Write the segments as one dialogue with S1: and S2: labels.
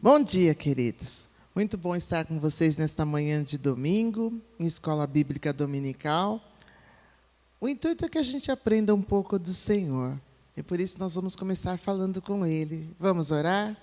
S1: Bom dia, queridos. Muito bom estar com vocês nesta manhã de domingo, em Escola Bíblica Dominical. O intuito é que a gente aprenda um pouco do Senhor. E por isso nós vamos começar falando com Ele. Vamos orar?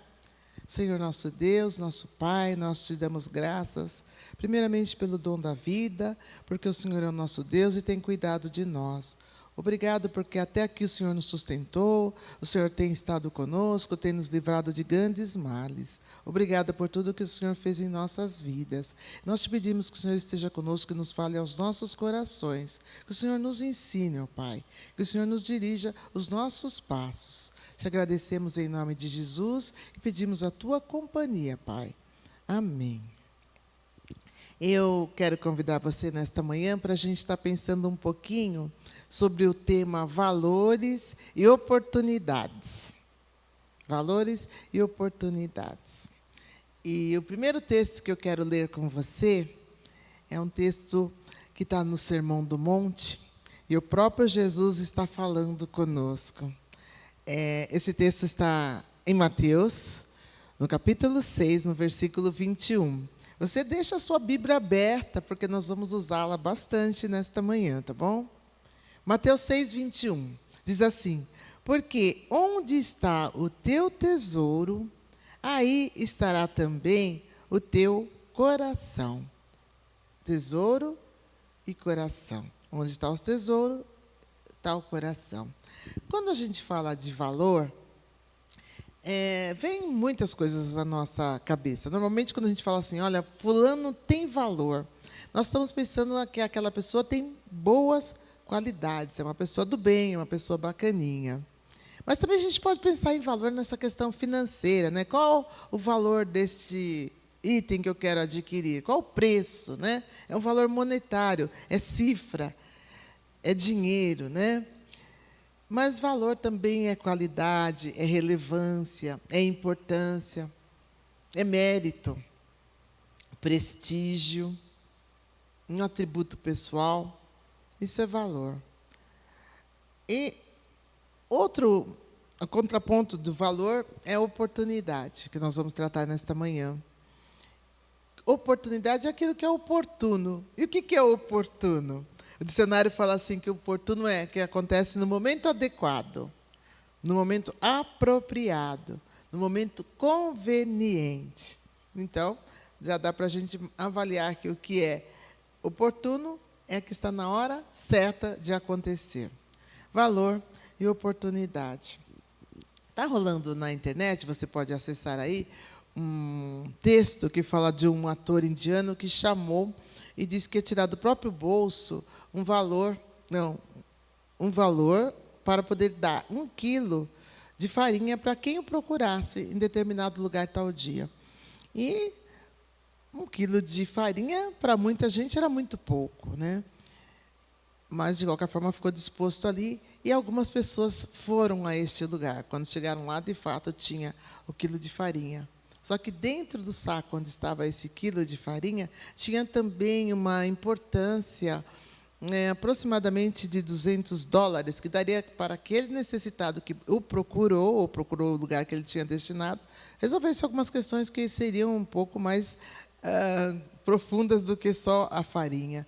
S1: Senhor nosso Deus, nosso Pai, nós te damos graças, primeiramente pelo dom da vida, porque o Senhor é o nosso Deus e tem cuidado de nós. Obrigado porque até aqui o Senhor nos sustentou, o Senhor tem estado conosco, tem nos livrado de grandes males. Obrigada por tudo que o Senhor fez em nossas vidas. Nós te pedimos que o Senhor esteja conosco, que nos fale aos nossos corações, que o Senhor nos ensine, ó Pai, que o Senhor nos dirija os nossos passos. Te agradecemos em nome de Jesus e pedimos a tua companhia, Pai. Amém. Eu quero convidar você nesta manhã para a gente estar pensando um pouquinho sobre o tema valores e oportunidades. Valores e oportunidades. E o primeiro texto que eu quero ler com você é um texto que está no Sermão do Monte, e o próprio Jesus está falando conosco. Esse texto está em Mateus, no capítulo 6, no versículo 21. Você deixa a sua Bíblia aberta, porque nós vamos usá-la bastante nesta manhã, tá bom? Mateus 6, 21, diz assim: porque onde está o teu tesouro, aí estará também o teu coração. Tesouro e coração. Onde está o tesouro, está o coração. Quando a gente fala de valor, vem muitas coisas na nossa cabeça. Normalmente, quando a gente fala assim, olha, fulano tem valor, nós estamos pensando que aquela pessoa tem boas qualidades, é uma pessoa do bem, é uma pessoa bacaninha. Mas também a gente pode pensar em valor nessa questão financeira, né? Qual o valor desse item que eu quero adquirir? Qual o preço, né? É um valor monetário, é cifra, é dinheiro, né? Mas valor também é qualidade, é relevância, é importância, é mérito, prestígio, um atributo pessoal. Isso é valor. E outro contraponto do valor é a oportunidade, que nós vamos tratar nesta manhã. Oportunidade é aquilo que é oportuno. E o que é oportuno? O dicionário fala assim que o oportuno é que acontece no momento adequado, no momento apropriado, no momento conveniente. Então, já dá para a gente avaliar que o que é oportuno é que está na hora certa de acontecer. Valor e oportunidade. Está rolando na internet, você pode acessar aí, um texto que fala de um ator indiano que chamou e disse que ia tirar do próprio bolso um valor para poder dar 1 quilo de farinha para quem o procurasse em determinado lugar tal dia. E 1 quilo de farinha, para muita gente, era muito pouco, né? Mas, de qualquer forma, ficou disposto ali, e algumas pessoas foram a este lugar. Quando chegaram lá, de fato, tinha o quilo de farinha. Só que dentro do saco onde estava esse quilo de farinha, tinha também uma importância aproximadamente de $200, que daria para aquele necessitado que o procurou, ou procurou o lugar que ele tinha destinado, resolvesse algumas questões que seriam um pouco mais profundas do que só a farinha.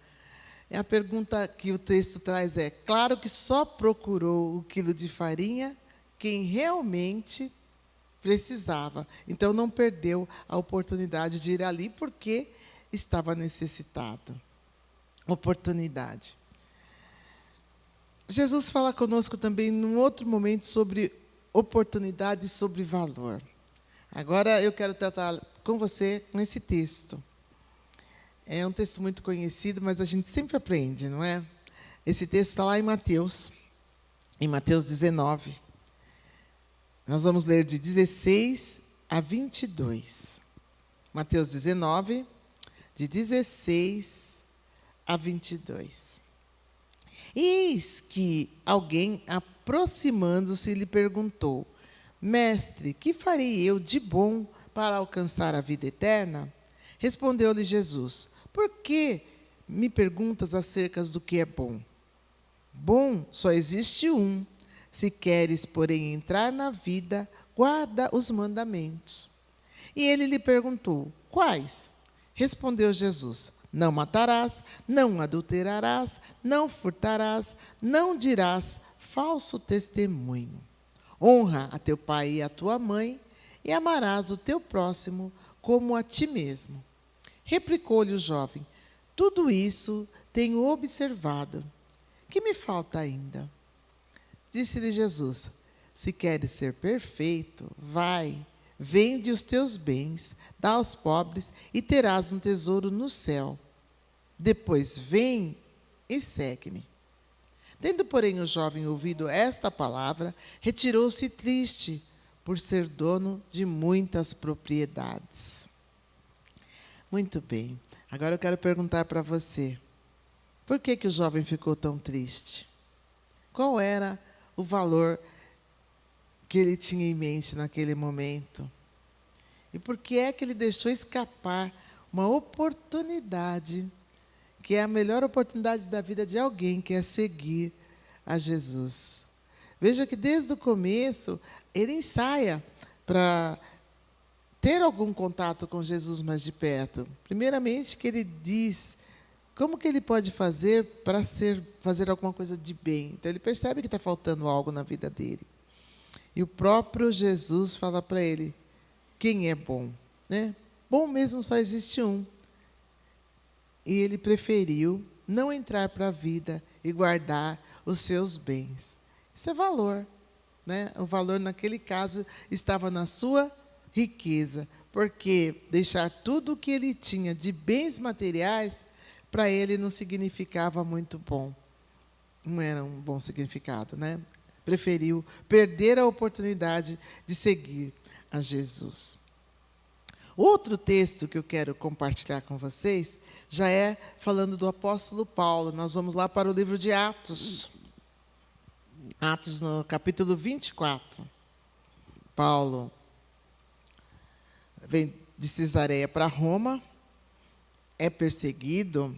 S1: A pergunta que o texto traz é: claro que só procurou o quilo de farinha quem realmente precisava. Então, não perdeu a oportunidade de ir ali porque estava necessitado. Oportunidade. Jesus fala conosco também, num outro momento, sobre oportunidade e sobre valor. Agora, eu quero tratar com você com esse texto. É um texto muito conhecido, mas a gente sempre aprende, não é? Esse texto está lá em Mateus 19. Nós vamos ler de 16 a 22. Mateus 19, de 16 a 22. Eis que alguém, aproximando-se, lhe perguntou: Mestre, que farei eu de bom para alcançar a vida eterna? Respondeu-lhe Jesus: Por que me perguntas acerca do que é bom? Bom só existe um. Se queres, porém, entrar na vida, guarda os mandamentos. E ele lhe perguntou: quais? Respondeu Jesus: não matarás, não adulterarás, não furtarás, não dirás falso testemunho. Honra a teu pai e a tua mãe, e amarás o teu próximo como a ti mesmo. Replicou-lhe o jovem: tudo isso tenho observado. Que me falta ainda? Disse-lhe Jesus: se queres ser perfeito, vai, vende os teus bens, dá aos pobres e terás um tesouro no céu. Depois vem e segue-me. Tendo, porém, o jovem ouvido esta palavra, retirou-se triste, por ser dono de muitas propriedades. Muito bem. Agora eu quero perguntar para você: por que o jovem ficou tão triste? Qual era o valor que ele tinha em mente naquele momento? E por que é que ele deixou escapar uma oportunidade, que é a melhor oportunidade da vida de alguém, que é seguir a Jesus? Veja que desde o começo ele ensaia para ter algum contato com Jesus mais de perto. Primeiramente, que ele diz como que ele pode fazer para fazer alguma coisa de bem. Então ele percebe que está faltando algo na vida dele. E o próprio Jesus fala para ele: quem é bom? Né? Bom mesmo só existe um. E ele preferiu não entrar para a vida e guardar os seus bens. Isso é valor. Né? O valor, naquele caso, estava na sua riqueza. Porque deixar tudo o que ele tinha de bens materiais, para ele não significava muito bom. Não era um bom significado, né? Preferiu perder a oportunidade de seguir a Jesus. Outro texto que eu quero compartilhar com vocês já é falando do apóstolo Paulo. Nós vamos lá para o livro de Atos. Atos, no capítulo 24. Paulo vem de Cesareia para Roma, é perseguido,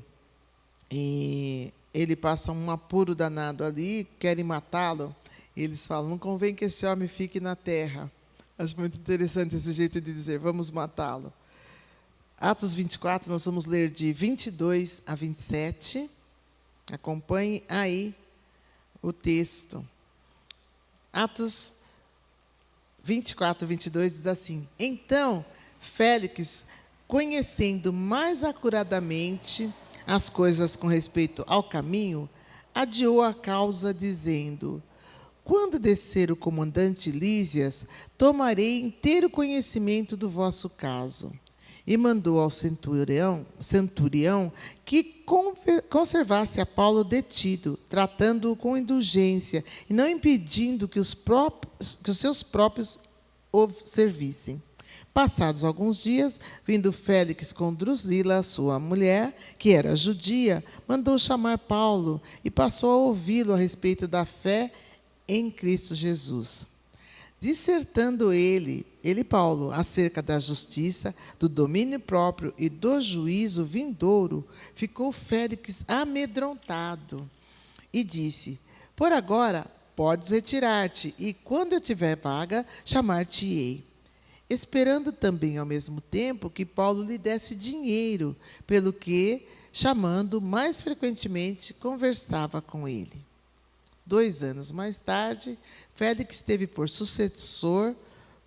S1: e ele passa um apuro danado ali, querem matá-lo. Eles falam: não convém que esse homem fique na terra. Acho muito interessante esse jeito de dizer: vamos matá-lo. Atos 24, nós vamos ler de 22 a 27. Acompanhe aí o texto. Atos 24, 22 diz assim: então, Félix, conhecendo mais acuradamente as coisas com respeito ao caminho, adiou a causa, dizendo: quando descer o comandante Lísias, tomarei inteiro conhecimento do vosso caso. E mandou ao centurião que conservasse a Paulo detido, tratando-o com indulgência, e não impedindo que os seus próprios o servissem. Passados alguns dias, vindo Félix com Drusila, sua mulher, que era judia, mandou chamar Paulo e passou a ouvi-lo a respeito da fé em Cristo Jesus. Dissertando ele, Paulo, acerca da justiça, do domínio próprio e do juízo vindouro, ficou Félix amedrontado e disse: por agora podes retirar-te, e quando eu tiver vaga, chamar-te-ei. Esperando também ao mesmo tempo que Paulo lhe desse dinheiro, pelo que, chamando mais frequentemente, conversava com ele. 2 anos mais tarde, Félix teve por sucessor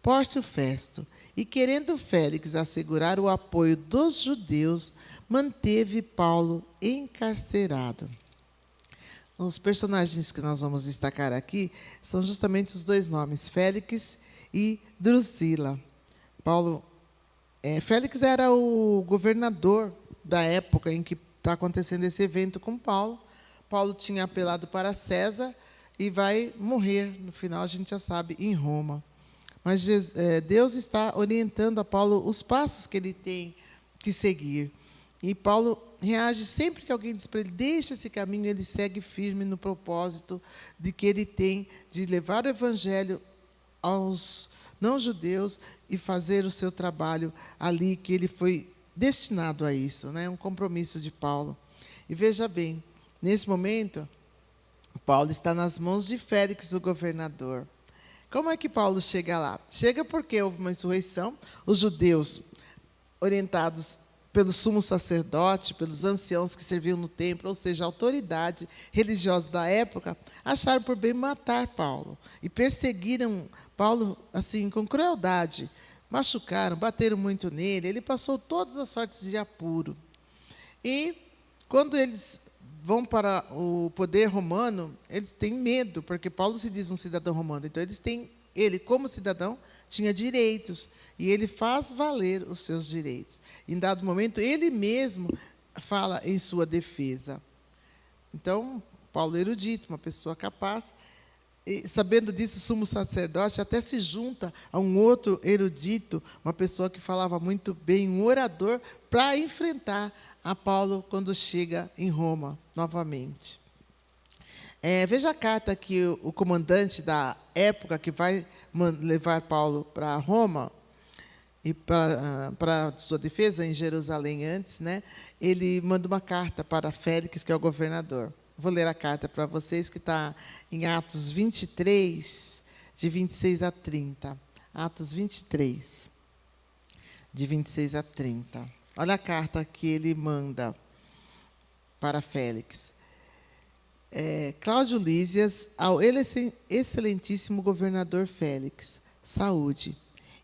S1: Pórcio Festo, e querendo Félix assegurar o apoio dos judeus, manteve Paulo encarcerado. Os personagens que nós vamos destacar aqui são justamente os 2 nomes, Félix e Drusila. Félix era o governador da época em que está acontecendo esse evento com Paulo. Paulo tinha apelado para César e vai morrer, no final a gente já sabe, em Roma. Mas Deus está orientando a Paulo os passos que ele tem que seguir. E Paulo reage sempre que alguém diz para ele: deixa esse caminho, ele segue firme no propósito de que ele tem de levar o evangelho aos não-judeus e fazer o seu trabalho ali, que ele foi destinado a isso, né? Um compromisso de Paulo. E veja bem, nesse momento, Paulo está nas mãos de Félix, o governador. Como é que Paulo chega lá? Chega porque houve uma insurreição, os judeus, orientados pelo sumo sacerdote, pelos anciãos que serviam no templo, ou seja, a autoridade religiosa da época, acharam por bem matar Paulo. E perseguiram Paulo assim com crueldade. Machucaram, bateram muito nele, ele passou todas as sortes de apuro. E, quando eles vão para o poder romano, eles têm medo, porque Paulo se diz um cidadão romano. Então, ele, como cidadão, tinha direitos, e ele faz valer os seus direitos. Em dado momento, ele mesmo fala em sua defesa. Então, Paulo erudito, uma pessoa capaz, e, sabendo disso, o sumo sacerdote até se junta a um outro erudito, uma pessoa que falava muito bem, um orador, para enfrentar a Paulo quando chega em Roma, novamente. Veja a carta que o comandante da época, que vai levar Paulo para Roma, e para sua defesa em Jerusalém antes, né, ele manda uma carta para Félix, que é o governador. Vou ler a carta para vocês, que está em Atos 23, de 26 a 30. Atos 23, de 26 a 30. Olha a carta que ele manda para Félix. Cláudio Lísias, ao excelentíssimo governador Félix, saúde.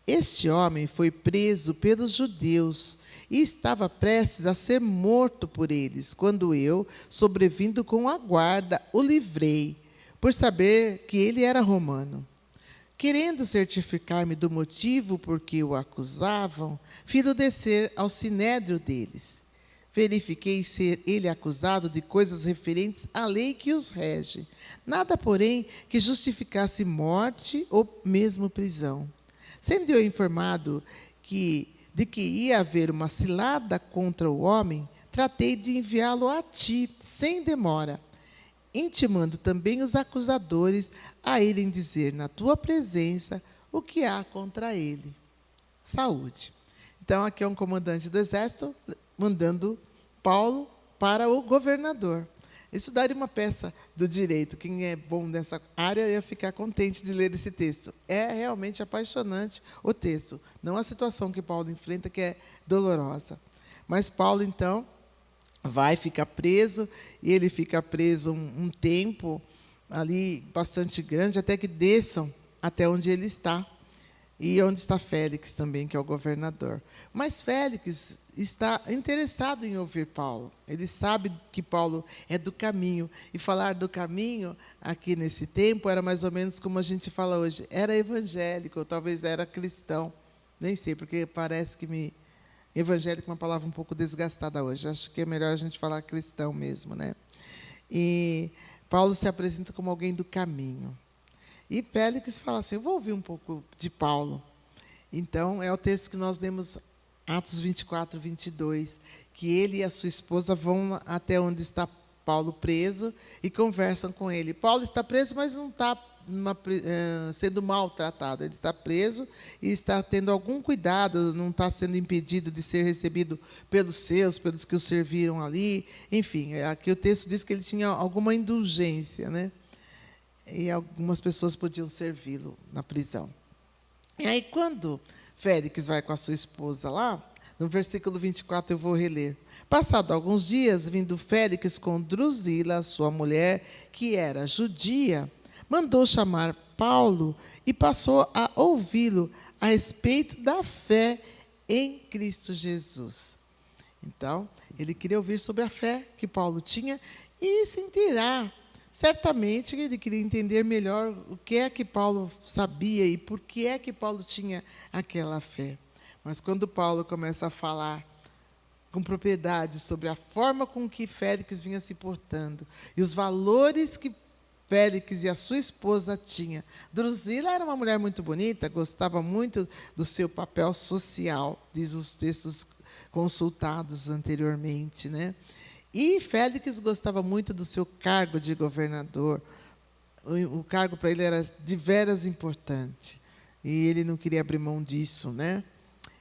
S1: Este homem foi preso pelos judeus e estava prestes a ser morto por eles, quando eu, sobrevindo com a guarda, o livrei, por saber que ele era romano. Querendo certificar-me do motivo por que o acusavam, fiz-o descer ao sinédrio deles. Verifiquei ser ele acusado de coisas referentes à lei que os rege. Nada, porém, que justificasse morte ou mesmo prisão. Sendo eu informado de que ia haver uma cilada contra o homem, tratei de enviá-lo a ti, sem demora, intimando também os acusadores a irem dizer na tua presença o que há contra ele. Saúde. Então, aqui é um comandante do exército mandando Paulo para o governador. Isso daria uma peça do direito. Quem é bom nessa área ia ficar contente de ler esse texto. É realmente apaixonante o texto, não a situação que Paulo enfrenta, que é dolorosa. Mas Paulo, então, vai ficar preso, e ele fica preso um tempo ali bastante grande, até que desçam até onde ele está, e onde está Félix também, que é o governador. Mas Félix está interessado em ouvir Paulo. Ele sabe que Paulo é do caminho. E falar do caminho, aqui nesse tempo, era mais ou menos como a gente fala hoje. Era evangélico, ou talvez era cristão. Nem sei, porque parece que evangélico é uma palavra um pouco desgastada hoje. Acho que é melhor a gente falar cristão mesmo, né? E Paulo se apresenta como alguém do caminho. E Félix fala assim, eu vou ouvir um pouco de Paulo. Então, é o texto que nós lemos, Atos 24, 22, que ele e a sua esposa vão até onde está Paulo preso e conversam com ele. Paulo está preso, mas não está sendo maltratado. Ele está preso e está tendo algum cuidado, não está sendo impedido de ser recebido pelos seus, pelos que o serviram ali. Enfim, aqui o texto diz que ele tinha alguma indulgência, né? E algumas pessoas podiam servi-lo na prisão. E aí, quando Félix vai com a sua esposa lá, no versículo 24 eu vou reler. Passado alguns dias, vindo Félix com Drusila, sua mulher, que era judia, mandou chamar Paulo e passou a ouvi-lo a respeito da fé em Cristo Jesus. Então, ele queria ouvir sobre a fé que Paulo tinha e se inteirar. Certamente ele queria entender melhor o que é que Paulo sabia e por que é que Paulo tinha aquela fé. Mas quando Paulo começa a falar com propriedade sobre a forma com que Félix vinha se portando e os valores que Félix e a sua esposa tinham. Drusila era uma mulher muito bonita, gostava muito do seu papel social, diz os textos consultados anteriormente, né? E Félix gostava muito do seu cargo de governador. O cargo para ele era deveras importante. E ele não queria abrir mão disso, né?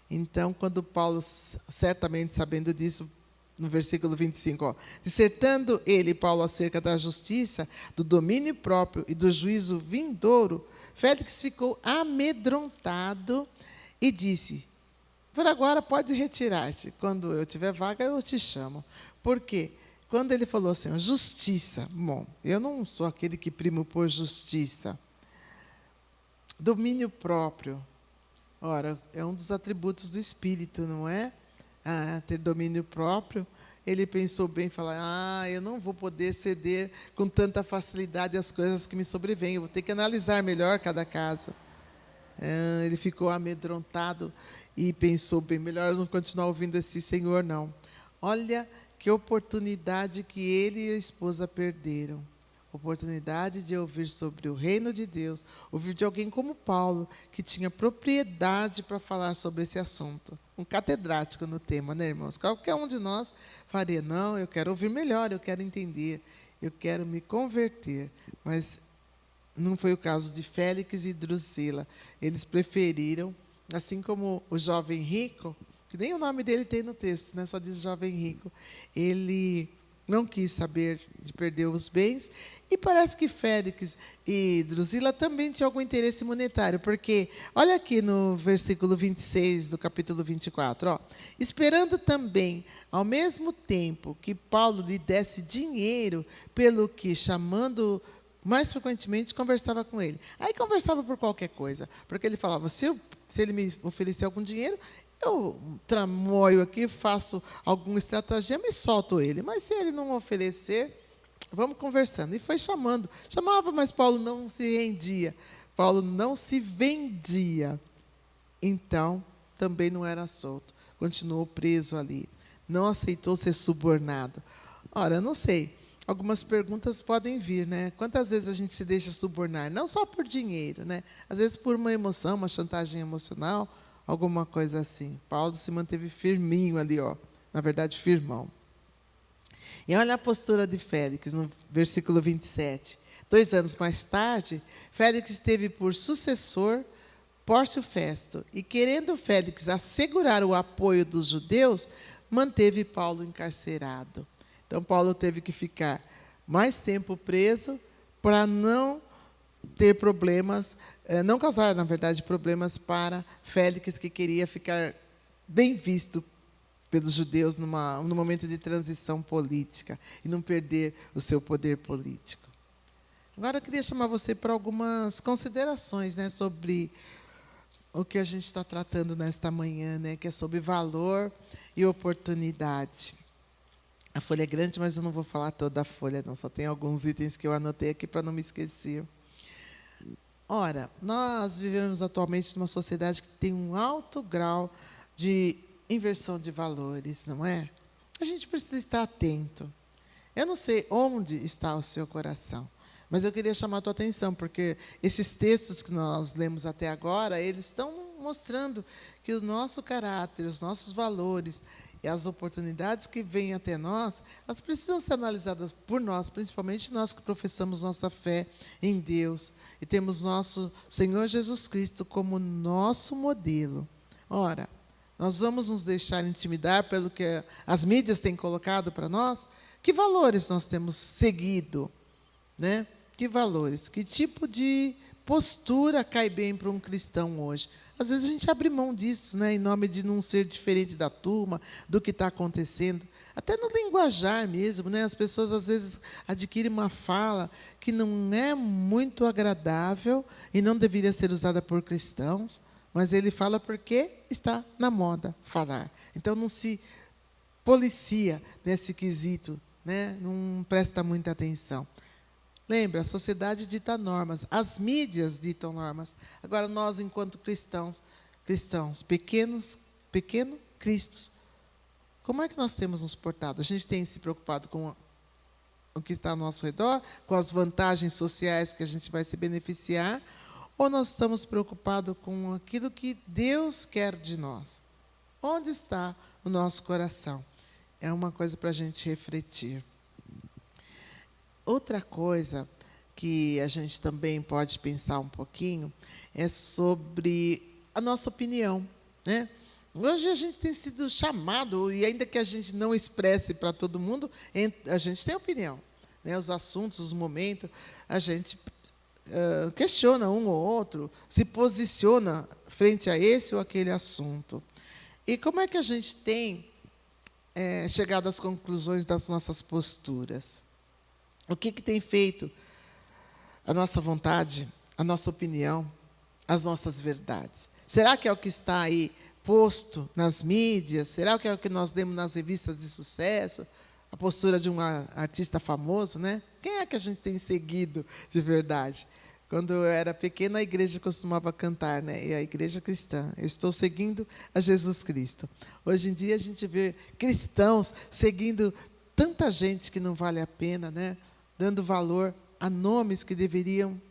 S1: Então, quando Paulo, certamente sabendo disso, no versículo 25, ó. Dissertando ele, Paulo, acerca da justiça, do domínio próprio e do juízo vindouro, Félix ficou amedrontado e disse: por agora pode retirar-te. Quando eu tiver vaga, eu te chamo. Por quê? Quando ele falou assim, justiça. Bom, eu não sou aquele que primo por justiça. Domínio próprio. Ora, é um dos atributos do Espírito, não é? Ter domínio próprio. Ele pensou bem, falar, eu não vou poder ceder com tanta facilidade as coisas que me sobrevêm. Eu vou ter que analisar melhor cada caso. Ele ficou amedrontado e pensou bem, melhor eu não continuar ouvindo esse senhor, não. Olha que oportunidade que ele e a esposa perderam. Oportunidade de ouvir sobre o reino de Deus, ouvir de alguém como Paulo, que tinha propriedade para falar sobre esse assunto. Um catedrático no tema, né, irmãos? Qualquer um de nós faria, não, eu quero ouvir melhor, eu quero entender, eu quero me converter. Mas não foi o caso de Félix e Drusila. Eles preferiram, assim como o jovem rico, que nem o nome dele tem no texto, né? Só diz jovem rico, ele não quis saber de perder os bens, e parece que Félix e Drusila também tinham algum interesse monetário, porque, olha aqui no versículo 26 do capítulo 24, ó, esperando também, ao mesmo tempo que Paulo lhe desse dinheiro, pelo que, chamando mais frequentemente, conversava com ele. Aí conversava por qualquer coisa, porque ele falava, se ele me oferecer algum dinheiro, eu tramoio aqui, faço algum estratagema e solto ele. Mas se ele não oferecer, vamos conversando. E foi chamando. Chamava, mas Paulo não se rendia. Paulo não se vendia. Então, também não era solto. Continuou preso ali. Não aceitou ser subornado. Ora, eu não sei. Algumas perguntas podem vir, né? Quantas vezes a gente se deixa subornar? Não só por dinheiro, né? Às vezes por uma emoção, uma chantagem emocional, alguma coisa assim. Paulo se manteve firminho ali, ó. Na verdade, firmão. E olha a postura de Félix, no versículo 27. 2 anos mais tarde, Félix teve por sucessor Pórcio Festo. E, querendo Félix assegurar o apoio dos judeus, manteve Paulo encarcerado. Então, Paulo teve que ficar mais tempo preso para não ter problemas, não causar, na verdade, problemas para Félix, que queria ficar bem visto pelos judeus num momento de transição política e não perder o seu poder político. Agora, eu queria chamar você para algumas considerações, né, sobre o que a gente está tratando nesta manhã, né, que é sobre valor e oportunidade. A folha é grande, mas eu não vou falar toda a folha, não. Só tem alguns itens que eu anotei aqui para não me esquecer. Ora, nós vivemos atualmente numa sociedade que tem um alto grau de inversão de valores, não é? A gente precisa estar atento. Eu não sei onde está o seu coração, mas eu queria chamar a tua atenção, porque esses textos que nós lemos até agora, eles estão mostrando que o nosso caráter, os nossos valores e as oportunidades que vêm até nós, elas precisam ser analisadas por nós, principalmente nós que professamos nossa fé em Deus e temos nosso Senhor Jesus Cristo como nosso modelo. Ora, nós vamos nos deixar intimidar pelo que as mídias têm colocado para nós? Que valores nós temos seguido, né? Que valores? Que tipo de postura cai bem para um cristão hoje? Às vezes a gente abre mão disso, né, em nome de não ser diferente da turma, do que está acontecendo. Até no linguajar mesmo, né, as pessoas às vezes adquirem uma fala que não é muito agradável e não deveria ser usada por cristãos, mas ele fala porque está na moda falar. Então não se policia nesse quesito, né, não presta muita atenção. Lembra, a sociedade dita normas, as mídias ditam normas. Agora, nós, enquanto cristãos, pequenos cristos, como é que nós temos nos portado? A gente tem se preocupado com o que está ao nosso redor, com as vantagens sociais que a gente vai se beneficiar, ou nós estamos preocupados com aquilo que Deus quer de nós? Onde está o nosso coração? É uma coisa para a gente refletir. Outra coisa que a gente também pode pensar um pouquinho é sobre a nossa opinião, né? Hoje a gente tem sido chamado, e ainda que a gente não expresse para todo mundo, a gente tem opinião. Né? Os assuntos, os momentos, a gente questiona um ou outro, se posiciona frente a esse ou aquele assunto. E como é que a gente tem chegado às conclusões das nossas posturas? O que tem feito a nossa vontade, a nossa opinião, as nossas verdades? Será que é o que está aí posto nas mídias? Será que é o que nós lemos nas revistas de sucesso? A postura de um artista famoso, né? Quem é que a gente tem seguido de verdade? Quando eu era pequena, a igreja costumava cantar, né? E a igreja cristã, eu estou seguindo a Jesus Cristo. Hoje em dia a gente vê cristãos seguindo tanta gente que não vale a pena, né? Dando valor a nomes que deveriam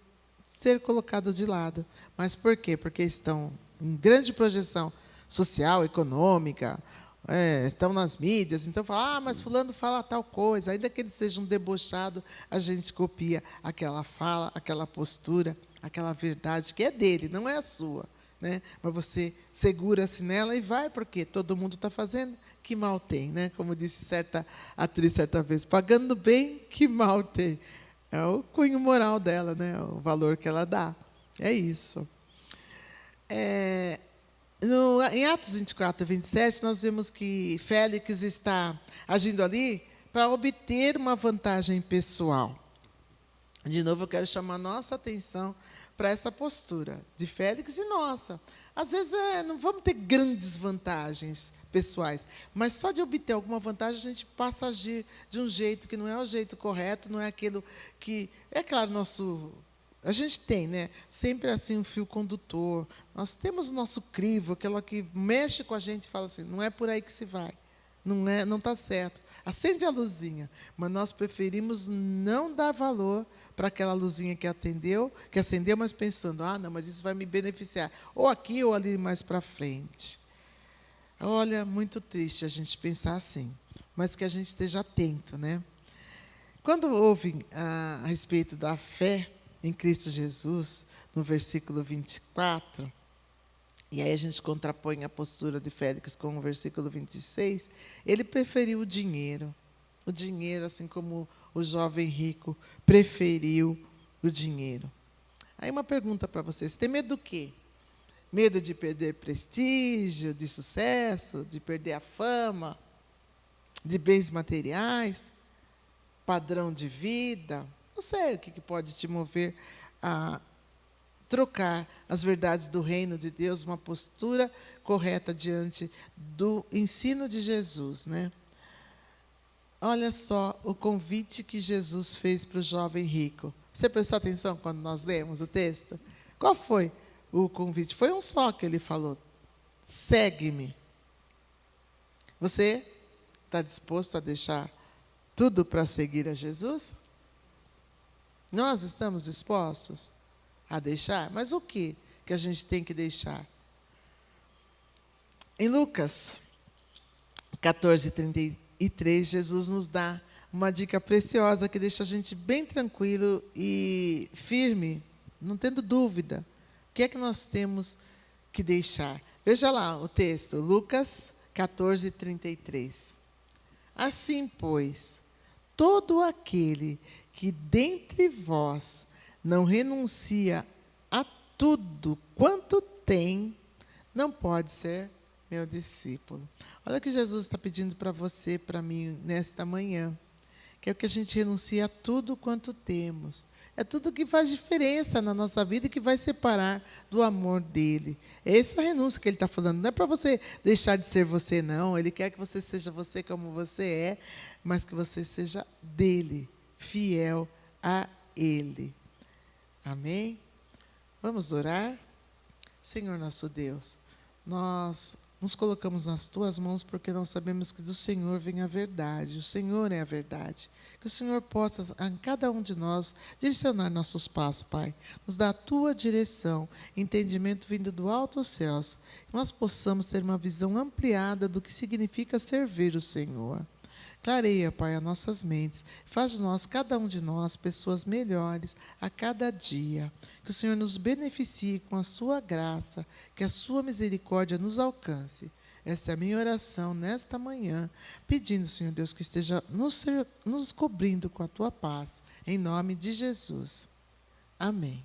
S1: ser colocados de lado. Mas por quê? Porque estão em grande projeção social, econômica, estão nas mídias, então fala, mas fulano fala tal coisa, ainda que ele seja um debochado, a gente copia aquela fala, aquela postura, aquela verdade que é dele, não é a sua. Né? Mas você segura-se nela e vai, porque todo mundo está fazendo, que mal tem, né? Como disse certa atriz certa vez, pagando bem, que mal tem. É o cunho moral dela, né? O valor que ela dá. É isso. Em Atos 24 e 27, nós vemos que Félix está agindo ali para obter uma vantagem pessoal. De novo, eu quero chamar a nossa atenção para essa postura de Félix e nossa. Às vezes, não vamos ter grandes vantagens pessoais, mas só de obter alguma vantagem, a gente passa a agir de um jeito que não é o jeito correto, não é aquilo que... É claro, a gente tem, né, sempre assim um fio condutor. Nós temos o nosso crivo, aquela que mexe com a gente e fala assim, não é por aí que se vai. Não está certo. Acende a luzinha, mas nós preferimos não dar valor para aquela luzinha que acendeu, mas pensando, não, mas isso vai me beneficiar, ou aqui ou ali mais para frente. Olha, muito triste a gente pensar assim, mas que a gente esteja atento, né? Quando ouvem a respeito da fé em Cristo Jesus, no versículo 24, e aí a gente contrapõe a postura de Félix com o versículo 26, ele preferiu o dinheiro, assim como o jovem rico preferiu o dinheiro. Aí uma pergunta para vocês, tem medo do quê? Medo de perder prestígio, de sucesso, de perder a fama, de bens materiais, padrão de vida? Não sei o que pode te mover a trocar as verdades do reino de Deus, uma postura correta diante do ensino de Jesus, né? Olha só o convite que Jesus fez para o jovem rico. Você prestou atenção quando nós lemos o texto? Qual foi o convite? Foi um só que ele falou: segue-me. Você está disposto a deixar tudo para seguir a Jesus? Nós estamos dispostos a deixar? Mas o que a gente tem que deixar? Em Lucas 14:33, Jesus nos dá uma dica preciosa que deixa a gente bem tranquilo e firme, não tendo dúvida. O que é que nós temos que deixar? Veja lá o texto, Lucas 14:33. Assim, pois, todo aquele que dentre vós não renuncia a tudo quanto tem, não pode ser meu discípulo. Olha o que Jesus está pedindo para você, para mim, nesta manhã. Que é que a gente renuncie a tudo quanto temos. É tudo que faz diferença na nossa vida e que vai separar do amor dele. É essa renúncia que ele está falando. Não é para você deixar de ser você, não. Ele quer que você seja você como você é, mas que você seja dele, fiel a ele. Amém? Vamos orar? Senhor nosso Deus, nós nos colocamos nas Tuas mãos porque nós sabemos que do Senhor vem a verdade. O Senhor é a verdade. Que o Senhor possa, a cada um de nós, direcionar nossos passos, Pai. Nos dá a Tua direção, entendimento vindo do alto aos céus. Que nós possamos ter uma visão ampliada do que significa servir o Senhor. Clareia, Pai, as nossas mentes. Faz de nós, cada um de nós, pessoas melhores a cada dia. Que o Senhor nos beneficie com a sua graça, que a sua misericórdia nos alcance. Essa é a minha oração nesta manhã, pedindo, Senhor Deus, que esteja nos cobrindo com a tua paz, em nome de Jesus. Amém.